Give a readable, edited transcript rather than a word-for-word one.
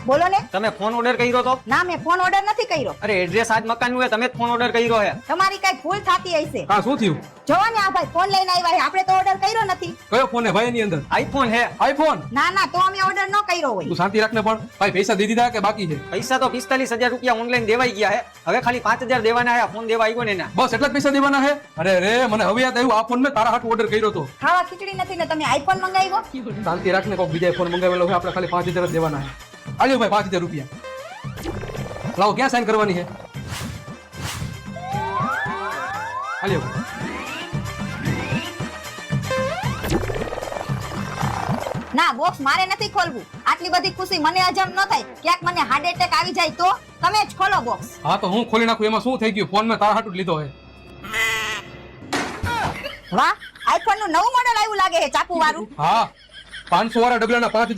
બોલો ને. તમે ફોન ઓર્ડર કર્યો તો? ના, મેં ફોન ઓર્ડર નથી કર્યો. અરે એડ્રેસ આજ મકાનનું હે, તમે જ ફોન ઓર્ડર કર્યો હે. તમારી કઈ ભૂલ થતી હશે. હા શું થયું? જોવો ને આ ભાઈ ફોન લઈને આવ્યા છે, આપણે તો ઓર્ડર કર્યો નથી. કયો ફોન હે ભાઈ એની અંદર? આઈફોન હે. આઈફોન? ના ના, તો અમે ઓર્ડર ન કર્યો હોય. તું શાંતિ રાખને પણ. ભાઈ પૈસા દઈ દીધા કે બાકી છે? પૈસા તો 45,000 રૂપિયા ઓનલાઈન દેવાઈ ગયા હે. હવે ખાલી 5,000 દેવાના હે. ફોન દેવા આવ્યો ને એના. બસ એટલા જ પૈસા દેવાના હે? અરે રે, મને હવે યાદ આવ્યું, આ ફોન મેં તારા હાથ ઓર્ડર કર્યો તો. ખાવા ખીચડી નથી ને તમે આઈફોન મંગાવ્યો. શાંતિ રાખને, કોક બીજા ફોન મંગાવેલો છે, આપણે ખાલી 5,000 જ દેવાના છે. આલ્યો ભાઈ 5,000 રૂપિયા. લાવો, ક્યાં સાઈન કરવાની છે? આલ્યો. ના, બોક્સ મારે નથી ખોલવું. આટલી બધી ખુશી મને હજમ ન થાય. ક્યાંક મને હાર્ટ એટેક આવી જાય તો તમે જ ખોલો બોક્સ. હા તો હું ખોલી નાખું, એમાં શું થઈ ગયું? ફોન મેં તારા હાથ લીધો છે. વાહ, આઈફોન નું નવું મોડેલ આવ્યું લાગે છે, ચાકુ વાળું. હા, 500 વાળા ડબલાના 5,000